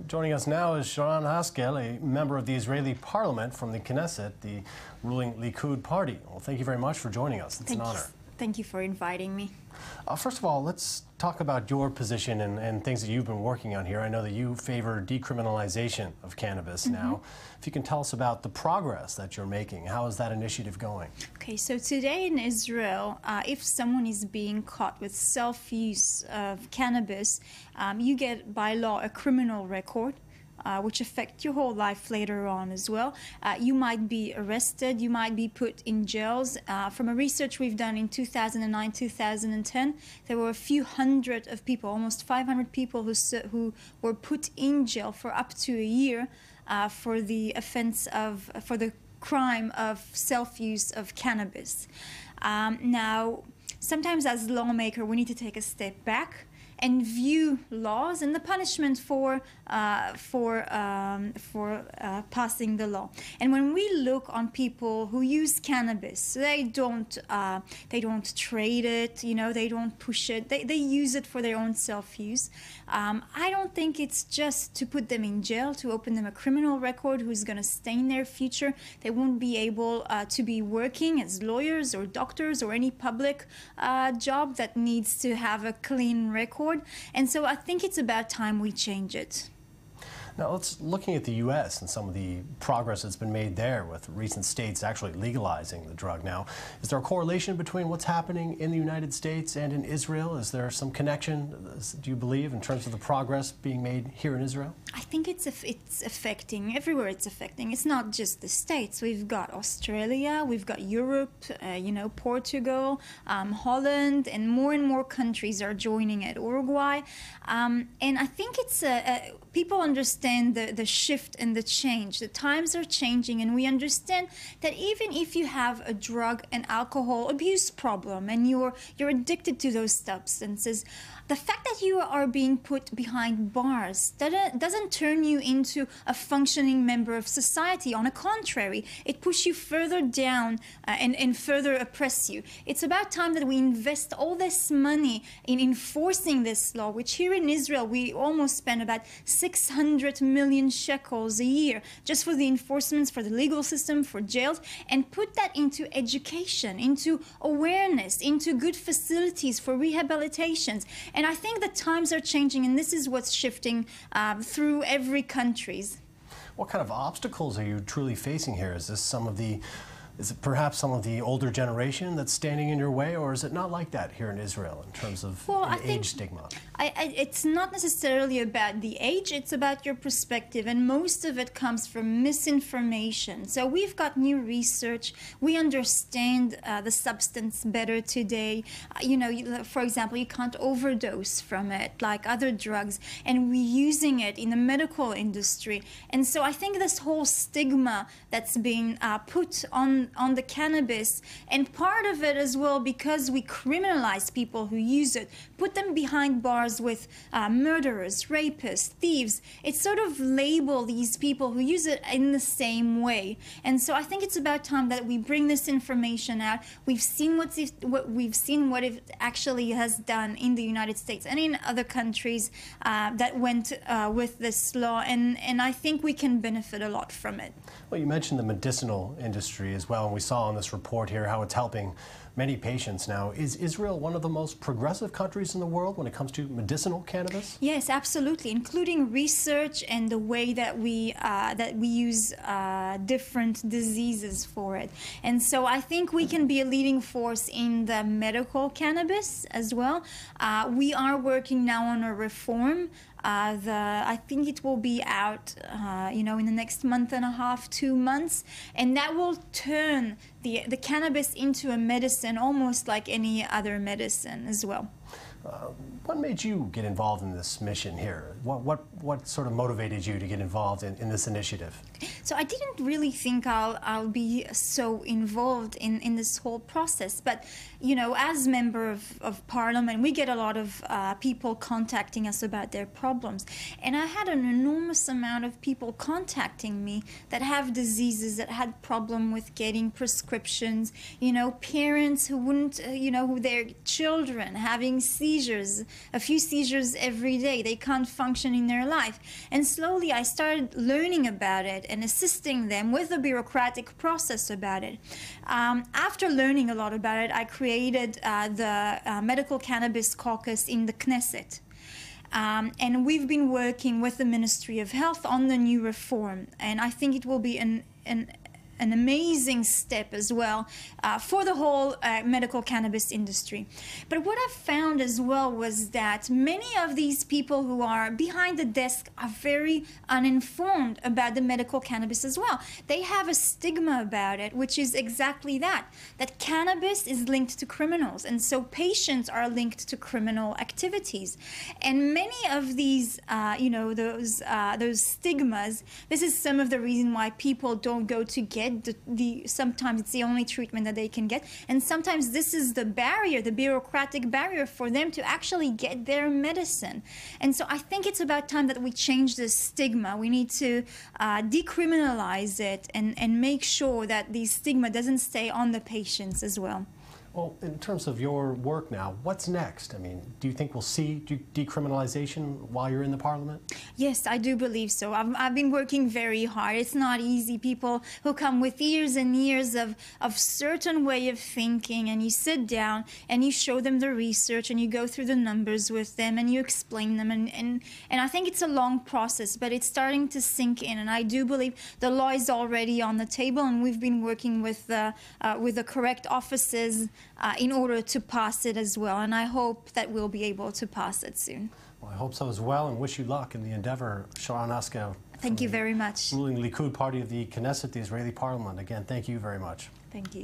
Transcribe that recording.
Joining us now is Sharren Haskel, a member of the Israeli parliament from the Knesset, the ruling Likud party. Well, thank you very much for joining us. It's an honor. Thank you for inviting me. First of all, let's talk about your position and things that you've been working on here. I know that you favor decriminalization of cannabis now. If you can tell us about the progress that you're making, how is that initiative going? Okay, so today in Israel, if someone is being caught with self-use of cannabis, you get by law a criminal record. Which affect your whole life later on as well. You might be arrested, you might be put in jails. From a research we've done in 2009, 2010, there were a few hundred of people, almost 500 people who were put in jail for up to a year for the offense of, for the crime of self-use of cannabis. Now, sometimes as a lawmaker, we need to take a step back and view laws and the punishment for passing the law. And when we look on people who use cannabis, they don't trade it, you know, they don't push it, they use it for their own self-use. I don't think it's just to put them in jail, to open them a criminal record who's going to stain their future. They won't be able to be working as lawyers or doctors or any public job that needs to have a clean record. And so I think it's about time we change it. Now, let's looking at the U.S. and some of the progress that's been made there with recent states actually legalizing the drug now. Is there a correlation between what's happening in the United States and in Israel? Is there some connection, do you believe, in terms of the progress being made here in Israel? I think it's affecting, everywhere it's affecting. It's not just the States. We've got Australia, we've got Europe, you know, Portugal, Holland, and more countries are joining it, Uruguay. And I think it's people understand the shift and the change. The times are changing, and we understand that even if you have a drug and alcohol abuse problem and you're addicted to those substances, the fact that you are being put behind bars doesn't turn you into a functioning member of society. On the contrary, it pushes you further down and further oppress you. It's about time that we invest all this money in enforcing this law, which here in Israel we almost spend about 600 million shekels a year just for the enforcements, for the legal system, for jails, and put that into education, into awareness, into good facilities for rehabilitations. And I think the times are changing, and this is what's shifting through every country. What kind of obstacles are you truly facing here? Is it perhaps some of the older generation that's standing in your way, or is it not like that here in Israel in terms of age stigma? It's not necessarily about the age, it's about your perspective, and most of it comes from misinformation. So we've got new research, we understand the substance better today. You know, for example, you can't overdose from it like other drugs, and we're using it in the medical industry. And so I think this whole stigma that's being put on the cannabis, and part of it as well because we criminalize people who use it, put them behind bars with murderers, rapists, thieves. It sort of label these people who use it in the same way. And so I think it's about time that we bring this information out. We've seen what it actually has done in the United States and in other countries that went with this law, and I think we can benefit a lot from it. Well, you mentioned the medicinal industry as well, and we saw on this report here how it's helping many patients now. Is Israel one of the most progressive countries in the world when it comes to medicinal cannabis? Yes, absolutely, including research and the way that we use different diseases for it. And so I think we can be a leading force in the medical cannabis as well. We are working now on a reform. I think it will be out, you know, in the next month and a half, 2 months, and that will turn the cannabis into a medicine, almost like any other medicine as well. What made you get involved in this mission here? What sort of motivated you to get involved in this initiative? So I didn't really think I'll be so involved in this whole process. But, you know, as member of parliament, we get a lot of people contacting us about their problems. And I had an enormous amount of people contacting me that have diseases, that had problem with getting prescriptions, you know, parents who wouldn't, you know, who their children having seizures, a few seizures every day, they can't function in their life. And slowly I started learning about it and assisting them with the bureaucratic process about it. After learning a lot about it, I created the Medical Cannabis Caucus in the Knesset. And we've been working with the Ministry of Health on the new reform. And I think it will be an amazing step as well for the whole medical cannabis industry. But what I found as well was that many of these people who are behind the desk are very uninformed about the medical cannabis as well. They have a stigma about it, which is exactly that cannabis is linked to criminals, and so patients are linked to criminal activities. And many of these, you know, those stigmas, this is some of the reason why people don't go to get sometimes it's the only treatment that they can get, and sometimes this is the barrier, the bureaucratic barrier for them to actually get their medicine. And so I think it's about time that we change this stigma. We need to decriminalize it and make sure that the stigma doesn't stay on the patients as well. Well, in terms of your work now, what's next? I mean, do you think we'll see decriminalization while you're in the parliament? Yes, I do believe so. I've been working very hard. It's not easy. People who come with years and years of certain way of thinking, and you sit down and you show them the research and you go through the numbers with them and you explain them. And I think it's a long process, but it's starting to sink in. And I do believe the law is already on the table, and we've been working with the correct offices in order to pass it as well, and I hope that we'll be able to pass it soon. Well, I hope so as well, and wish you luck in the endeavor. Sharren Haskel. Thank you very much. Ruling Likud party of the Knesset, the Israeli parliament. Again, thank you very much. Thank you.